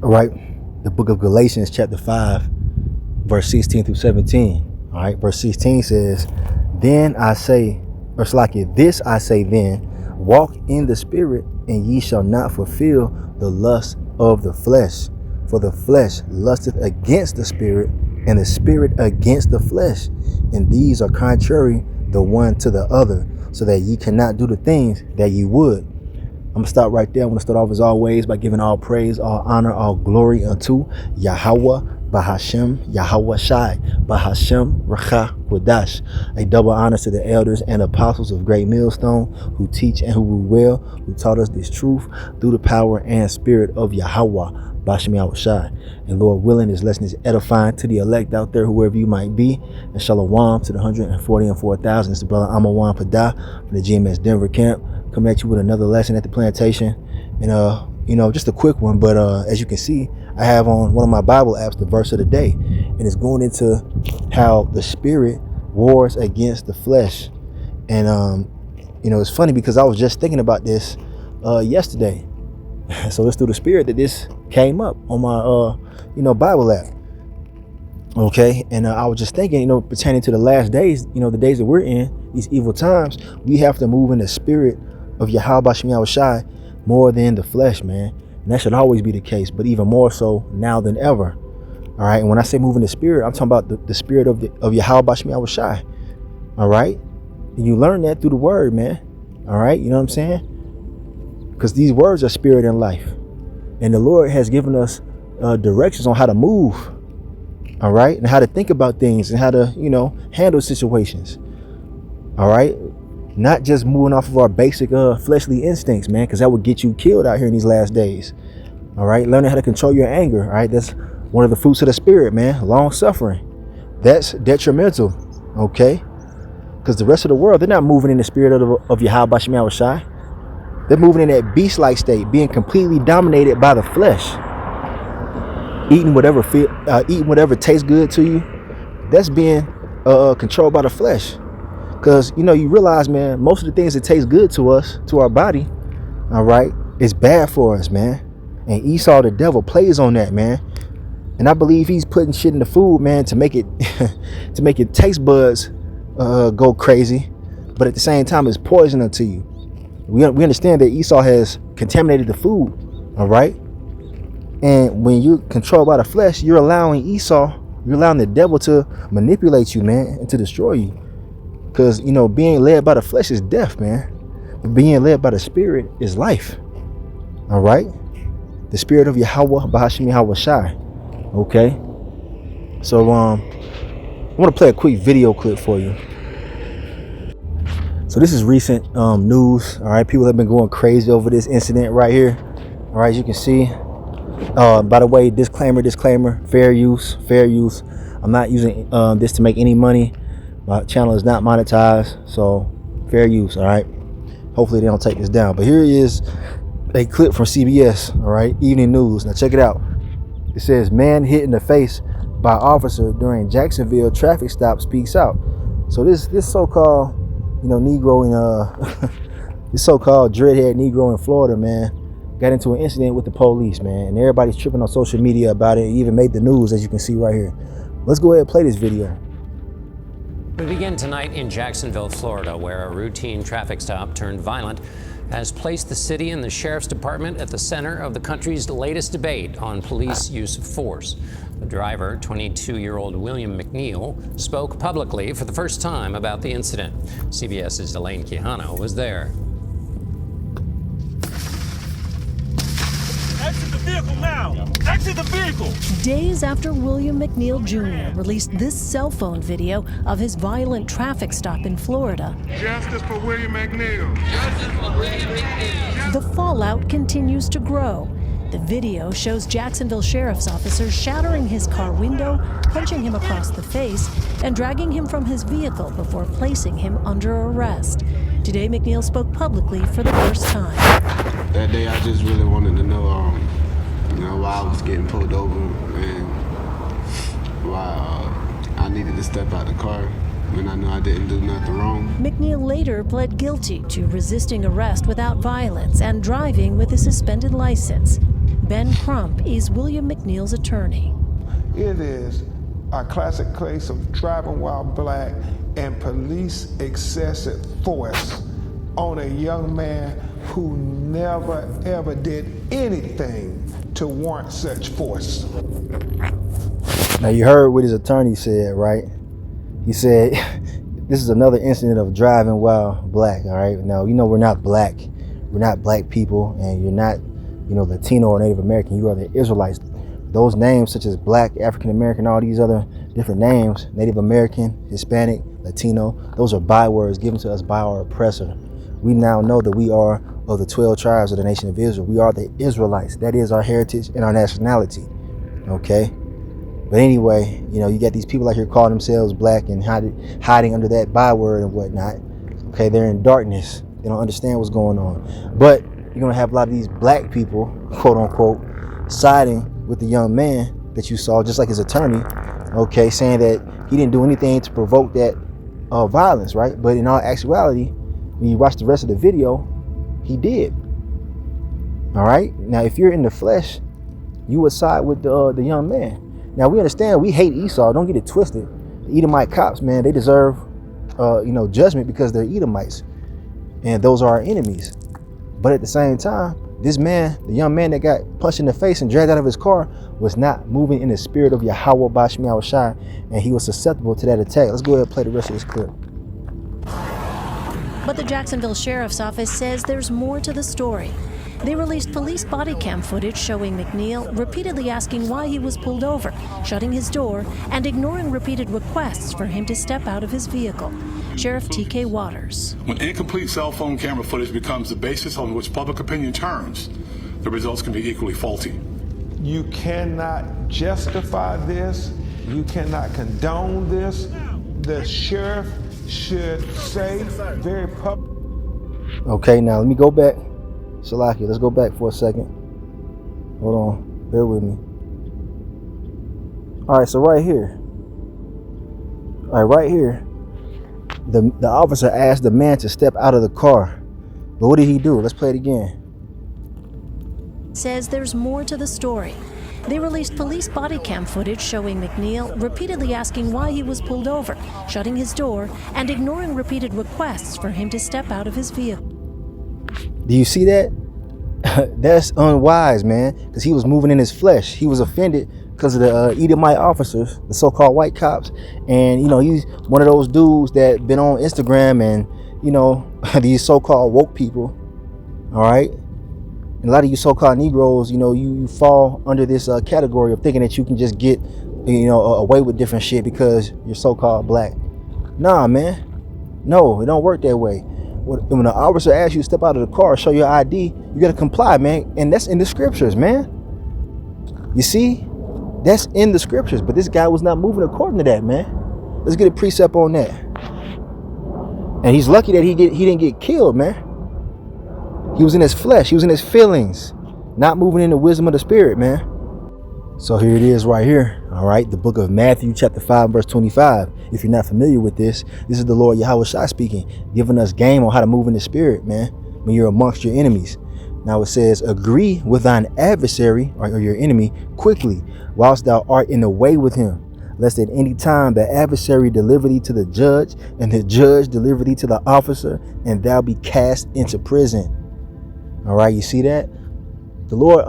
All right, the book of Galatians chapter 5, verse 16 through 17. All right, verse 16 says, then I say, or it's like it, this I say then, walk in the spirit, and ye shall not fulfill the lust of the flesh. For the flesh lusteth against the spirit, and the spirit against the flesh. And these are contrary the one to the other, so that ye cannot do the things that ye would. I'm gonna stop right there. I want to start off as always by giving all praise, all honor, all glory unto Yahweh Bahashem, Yahweh Shai, Bahashem Racha Wadash. A double honor to the elders and apostles of Great Millstone, who teach and who rule well, who taught us this truth through the power and spirit of Yahweh Bahashem Yahweh Shai. And Lord willing, this lesson is edifying to the elect out there, whoever you might be. And shalom to the 144,000. It's the brother Amawan Padah from the GMS Denver camp, coming at you with another lesson at the plantation. And just a quick one, but as you can see, I have on one of my Bible apps the verse of the day, and it's going into how the spirit wars against the flesh. And it's funny because I was just thinking about this yesterday. So it's through the spirit that this came up on my Bible app. Okay, and I was just thinking, pertaining to the last days, the days that we're in, these evil times, we have to move in the spirit of Yahweh Bashem Yahweh Shai more than the flesh, man. And that should always be the case, but even more so now than ever. All right, and when I say move in the spirit, I'm talking about the spirit of Yahweh Bashem Yahweh Shai. All right, and you learn that through the word, man. All right, you know what I'm saying? Because these words are spirit and life, and the Lord has given us directions on how to move. All right, and how to think about things and how to handle situations. All right, not just moving off of our basic fleshly instincts, man, because that would get you killed out here in these last days. All right, learning how to control your anger. All right, that's one of the fruits of the spirit, man. Long suffering, that's detrimental. Okay, because the rest of the world, they're not moving in the spirit of Yahweh Bashem Yahweh Shai. They're moving in that beast-like state, being completely dominated by the flesh. Eating whatever tastes good to you, that's being controlled by the flesh. Because you realize, man, most of the things that taste good to us, to our body, all right, is bad for us, man. And Esau, the devil, plays on that, man. And I believe he's putting shit in the food, man, to make it to make your taste buds go crazy, but at the same time it's poison unto you. We understand that Esau has contaminated the food, all right. And when you're controlled by the flesh, you're allowing the devil to manipulate you, man, and to destroy you. Because, being led by the flesh is death, man. But being led by the spirit is life. All right? The spirit of Yahweh, Bahashem Yahweh Shai. Okay? So, I want to play a quick video clip for you. So this is recent news. All right? People have been going crazy over this incident right here. All right, as you can see. By the way, disclaimer, fair use. I'm not using this to make any money. My channel is not monetized, so fair use. All right, hopefully they don't take this down. But here is a clip from CBS, all right, evening news. Now check it out. It says, man hit in the face by officer during Jacksonville traffic stop speaks out. So this so-called Negro in this so-called dreadhead Negro in Florida, man, got into an incident with the police, man, and everybody's tripping on social media about it. It even made the news, as you can see right here. Let's go ahead and play this video. We begin tonight in Jacksonville, Florida, where a routine traffic stop turned violent has placed the city and the sheriff's department at the center of the country's latest debate on police use of force. The driver, 22-year-old William McNeil, spoke publicly for the first time about the incident. CBS's Elaine Quijano was there. Exit the vehicle now! Exit the vehicle! Days after William McNeil Jr. released this cell phone video of his violent traffic stop in Florida, Justice for William McNeil. Justice for William McNeil. The fallout continues to grow. The video shows Jacksonville sheriff's officers shattering his car window, punching him across the face, and dragging him from his vehicle before placing him under arrest. Today, McNeil spoke publicly for the first time. That day, I just really wanted to know, why I was getting pulled over and why I needed to step out the car when I knew I didn't do nothing wrong. McNeil later pled guilty to resisting arrest without violence and driving with a suspended license. Ben Crump is William McNeil's attorney. It is a classic case of driving while black and police excessive force on a young man who never ever did anything to warrant such force. Now you heard what his attorney said, right? He said, this is another incident of driving while black, all right? Now, we're not black. We're not black people, and you're not, Latino or Native American. You are the Israelites. Those names such as black, African American, all these other different names, Native American, Hispanic, Latino, those are bywords given to us by our oppressor. We now know that we are of the 12 tribes of the nation of Israel. We are the Israelites. That is our heritage and our nationality, okay? But anyway, you got these people out here calling themselves black and hiding under that byword and whatnot. Okay, they're in darkness. They don't understand what's going on. But you're going to have a lot of these black people, quote unquote, siding with the young man that you saw, just like his attorney, okay, saying that he didn't do anything to provoke that violence, right? But in all actuality, when you watch the rest of the video, he did. All right? Now, if you're in the flesh, you would side with the young man. Now, we understand we hate Esau. Don't get it twisted. The Edomite cops, man, they deserve, judgment because they're Edomites. And those are our enemies. But at the same time, this man, the young man that got punched in the face and dragged out of his car, was not moving in the spirit of Yahweh Bashmi Al-Shai, and he was susceptible to that attack. Let's go ahead and play the rest of this clip. But the Jacksonville Sheriff's Office says there's more to the story. They released police body cam footage showing McNeil repeatedly asking why he was pulled over, shutting his door, and ignoring repeated requests for him to step out of his vehicle. Sheriff T.K. Waters. When incomplete cell phone camera footage becomes the basis on which public opinion turns, the results can be equally faulty. You cannot justify this. You cannot condone this. The sheriff should say very public. Okay, now let me go back. Salaki, let's go back for a second. Hold on, bear with me. All right, so right here, the officer asked the man to step out of the car. But what did he do? Let's play it again. Says there's more to the story. They released police body cam footage showing McNeil repeatedly asking why he was pulled over, shutting his door, and ignoring repeated requests for him to step out of his vehicle. Do you see that? That's unwise, man, because he was moving in his flesh. He was offended because of the Edomite officers, the so-called white cops. And, he's one of those dudes that been on Instagram and, these so-called woke people, all right? And a lot of you so-called Negroes, you fall under this category of thinking that you can just get, away with different shit because you're so-called black. Nah, man. No, it don't work that way. When the officer asks you to step out of the car, show your ID, you got to comply, man. And that's in the scriptures, man. You see? That's in the scriptures. But this guy was not moving according to that, man. Let's get a precept on that. And he's lucky that he didn't get killed, man. He was in his flesh. He was in his feelings. Not moving in the wisdom of the spirit, man. So here it is right here. All right. The book of Matthew chapter 5 verse 25. If you're not familiar with this is the Lord Yahweh Shai speaking, giving us game on how to move in the spirit, man, when you're amongst your enemies. Now it says, agree with thine adversary or your enemy quickly whilst thou art in the way with him, lest at any time the adversary deliver thee to the judge and the judge deliver thee to the officer and thou be cast into prison. All right. You see that? The Lord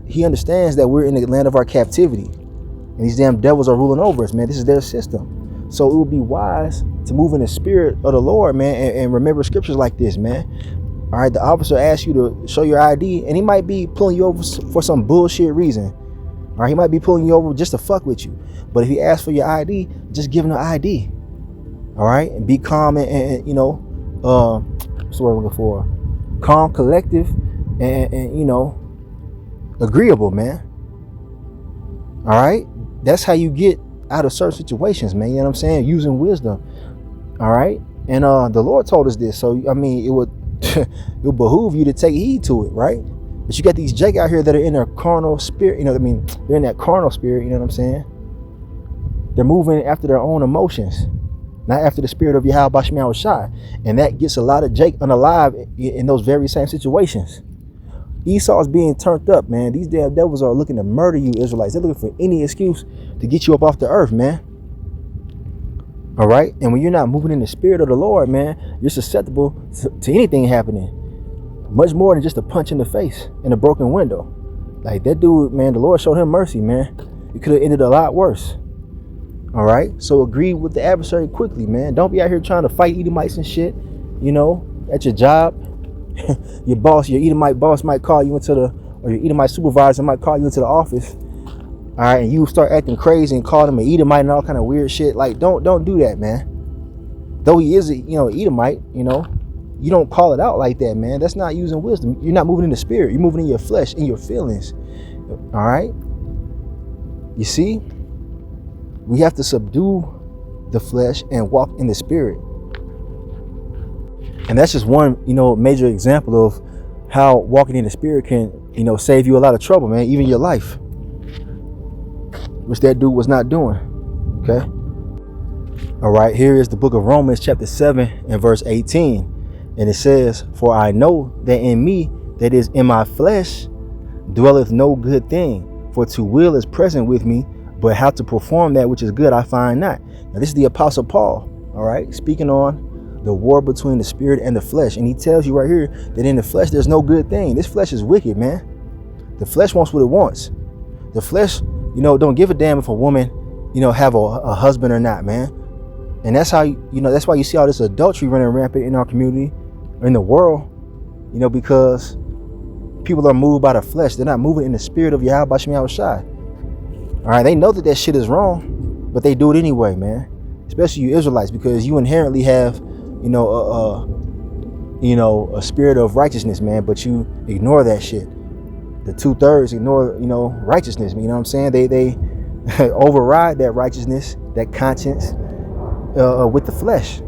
he understands that we're in the land of our captivity. And these damn devils are ruling over us, man. This is their system. So it would be wise to move in the spirit of the Lord, man, and remember scriptures like this, man. All right, the officer asks you to show your ID, and he might be pulling you over for some bullshit reason. All right, he might be pulling you over just to fuck with you. But if he asks for your ID, just give him the ID. All right, and be calm and what's the word I'm looking for? Calm, collective, and agreeable, man. All right, that's how you get out of certain situations, man. You know what I'm saying? Using wisdom. All right, and the Lord told us this, so I mean, it would it would behoove you to take heed to it, right? But you got these Jake out here that are in their carnal spirit. They're in that carnal spirit. You know what I'm saying? They're moving after their own emotions, not after the spirit of Yahweh Bashmi Al-Shai, and that gets a lot of Jake unalive in those very same situations. Esau's being turned up, man. These damn devils are looking to murder you, Israelites. They're looking for any excuse to get you up off the earth, man. All right? And when you're not moving in the spirit of the Lord, man, you're susceptible to anything happening. Much more than just a punch in the face and a broken window. Like that dude, man, the Lord showed him mercy, man. It could have ended a lot worse. All right? So agree with the adversary quickly, man. Don't be out here trying to fight Edomites and shit, you know, at your job. Your boss, your Edomite boss might call you into the, or your Edomite supervisor might call you into the office. All right, and you start acting crazy and call him an Edomite and all kind of weird shit. Like, don't do that, man. Though he is, Edomite, you don't call it out like that, man. That's not using wisdom. You're not moving in the spirit. You're moving in your flesh, in your feelings. All right. You see, we have to subdue the flesh and walk in the spirit. And that's just one, major example of how walking in the spirit can, save you a lot of trouble, man, even your life, which that dude was not doing. Okay. All right. Here is the book of Romans chapter 7 and verse 18. And it says, for I know that in me, that is in my flesh, dwelleth no good thing. For to will is present with me, but how to perform that which is good I find not. Now this is the Apostle Paul, all right, speaking on the war between the spirit and the flesh. And he tells you right here that in the flesh, there's no good thing. This flesh is wicked, man. The flesh wants what it wants. The flesh, don't give a damn if a woman, have a husband or not, man. And that's how, that's why you see all this adultery running rampant in our community or in the world, because people are moved by the flesh. They're not moving in the spirit of Yahweh Shem Shai. All right, they know that shit is wrong, but they do it anyway, man. Especially you Israelites, because you inherently have, a spirit of righteousness, man, but you ignore that shit. The 2/3 ignore, righteousness. You know what I'm saying? They override that righteousness, that conscience, with the flesh.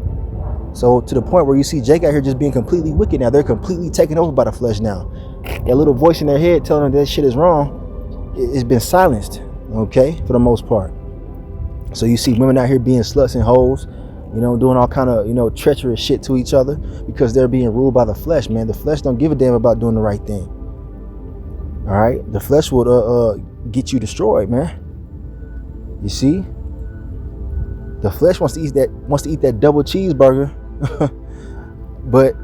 So to the point where you see Jake out here just being completely wicked now. They're completely taken over by the flesh now. That little voice in their head telling them that shit is wrong, it's been silenced, okay, for the most part. So you see women out here being sluts and hoes, doing all kind of, treacherous shit to each other because they're being ruled by the flesh, man. The flesh don't give a damn about doing the right thing. All right. The flesh would get you destroyed, man. You see? The flesh wants to eat that double cheeseburger, but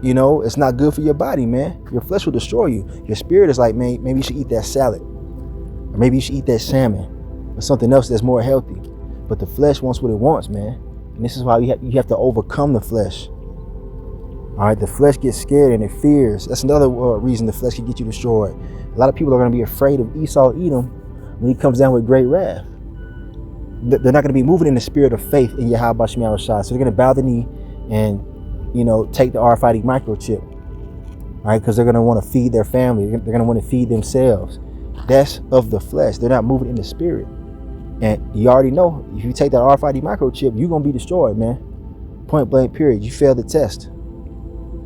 it's not good for your body, man. Your flesh will destroy you. Your spirit is like, man, maybe you should eat that salad, or maybe you should eat that salmon, or something else that's more healthy. But the flesh wants what it wants, man. And this is why you have to overcome the flesh. All right, the flesh gets scared and it fears. That's another reason the flesh can get you destroyed. A lot of people are going to be afraid of Esau, Edom, when he comes down with great wrath. They're not going to be moving in the spirit of faith in Yahweh Shem Shai. So they're going to bow the knee and, take the RFID microchip. All right, because they're going to want to feed their family. They're going to want to feed themselves. That's of the flesh. They're not moving in the spirit. And you already know, if you take that RFID microchip, you're going to be destroyed, man. Point blank, period. You failed the test.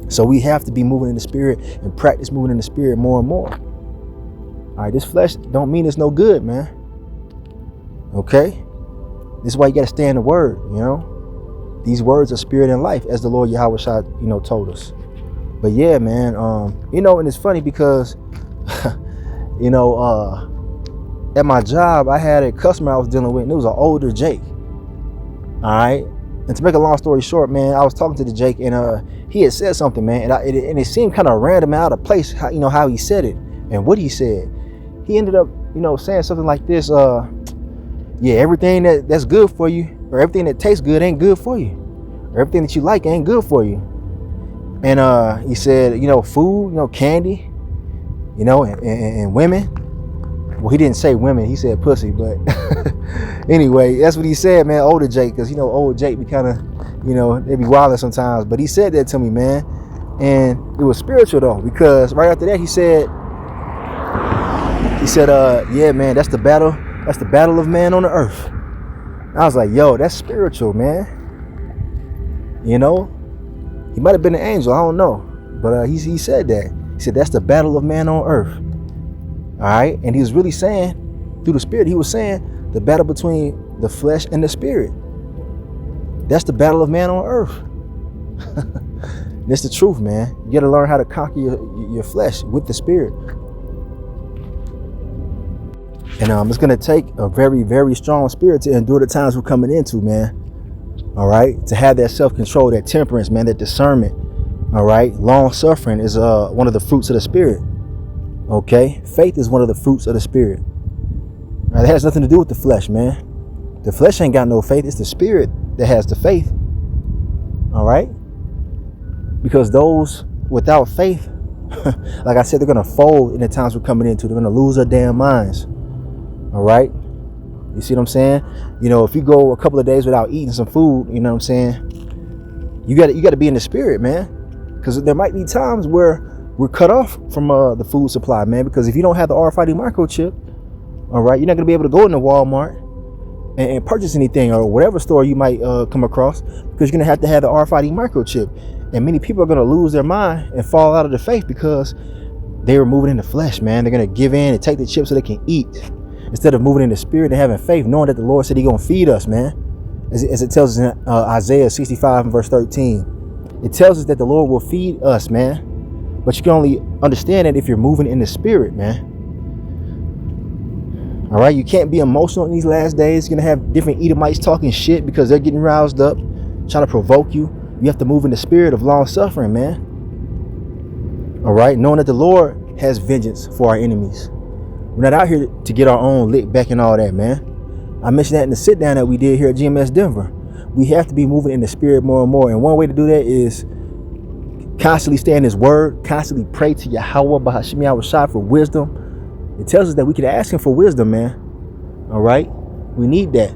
So we have to be moving in the spirit and practice moving in the spirit more and more. All right, this flesh don't mean it's no good, man. Okay? This is why you got to stay in the word, These words are spirit and life, as the Lord Yahweh Shai, told us. But yeah, man, and it's funny because, at my job, I had a customer I was dealing with, and it was an older Jake. All right. And to make a long story short, man, I was talking to the Jake, and he had said something, man, and it seemed kind of random, out of place, how he said it and what he said. He ended up, saying something like this. Yeah, everything that's good for you, or everything that tastes good ain't good for you, or everything that you like ain't good for you. And he said, food, candy, and women. Well, he didn't say women, he said pussy, but anyway, that's what he said, man. Older Jake, because old Jake be kind of, they be wilding sometimes. But he said that to me, man, and it was spiritual though, because right after that he said, yeah, man, that's the battle of man on the earth. And I was like, yo, that's spiritual, man. He might have been an angel, I don't know, but he said that. He said that's the battle of man on earth. All right, and he was really saying, through the spirit, he was saying the battle between the flesh and the spirit. That's the battle of man on earth. And it's the truth, man. You got to learn how to conquer your flesh with the spirit. And it's going to take a very, very strong spirit to endure the times we're coming into, man. All right. To have that self-control, that temperance, man, that discernment. All right. Long suffering is one of the fruits of the spirit. Okay. Faith is one of the fruits of the spirit. Now, that has nothing to do with the flesh, man. The flesh ain't got no faith. It's the spirit that has the faith. All right. Because those without faith, like I said, they're going to fold in the times we're coming into. They're going to lose their damn minds. All right. You see what I'm saying? You know, if you go a couple of days without eating some food, you know what I'm saying? You got to be in the spirit, man. Because there might be times where we're cut off from the food supply, man. Because if you don't have the RFID microchip, all right, you're not going to be able to go into Walmart and purchase anything or whatever store you might come across, because you're going to have the RFID microchip. And many people are going to lose their mind and fall out of the faith because they were moving in the flesh, man. They're going to give in and take the chips so they can eat, instead of moving in the spirit and having faith, knowing that the Lord said He's going to feed us, man. As it tells us in Isaiah 65 and verse 13. It tells us that the Lord will feed us, man. But you can only understand it if you're moving in the spirit, man. All right, you can't be emotional in these last days. You're going to have different Edomites talking shit because they're getting roused up, trying to provoke you. You have to move in the spirit of long suffering, man. All right, knowing that the Lord has vengeance for our enemies. We're not out here to get our own lick back and all that, man. I mentioned that in the sit down that we did here at GMS Denver. We have to be moving in the spirit more and more. And one way to do that is constantly stay in His word, constantly pray to Yahweh Bahashim Yahushua for wisdom. It tells us that we can ask Him for wisdom, man. All right? We need that.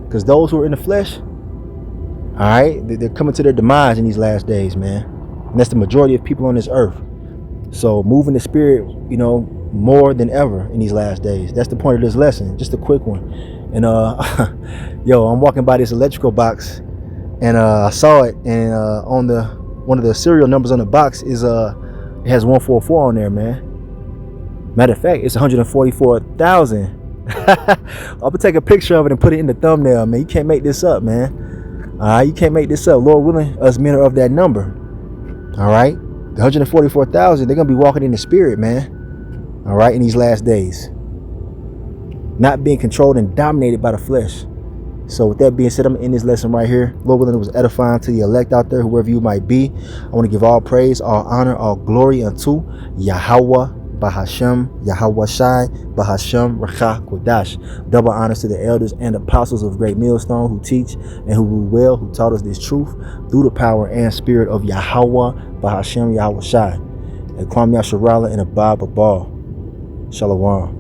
Because those who are in the flesh, all right, they're coming to their demise in these last days, man. And that's the majority of people on this earth. So move in the spirit, you know, more than ever in these last days. That's the point of this lesson. Just a quick one. And yo, I'm walking by this electrical box, and I saw it, and on one of the serial numbers on the box is it has 144 on there, man. Matter of fact, it's 144,000. I'm gonna take a picture of it and put it in the thumbnail, man. You can't make this up, man. All right, you can't make this up. Lord willing, us men are of that number. All right, the 144,000, they're gonna be walking in the spirit, man. All right, in these last days, not being controlled and dominated by the flesh. So with that being said, I'm gonna end this lesson right here. Lord willing, it was edifying to the elect out there, whoever you might be. I want to give all praise, all honor, all glory unto Yahweh Bahasham, Yahweh Shai, Bahasham, Rakha Kodash. Double honors to the elders and apostles of Great Millstone who teach and who rule well, who taught us this truth through the power and spirit of Yahweh Bahasham, Yahweh Shai. And Kwame Yasharala and Abba Babal. Shalom.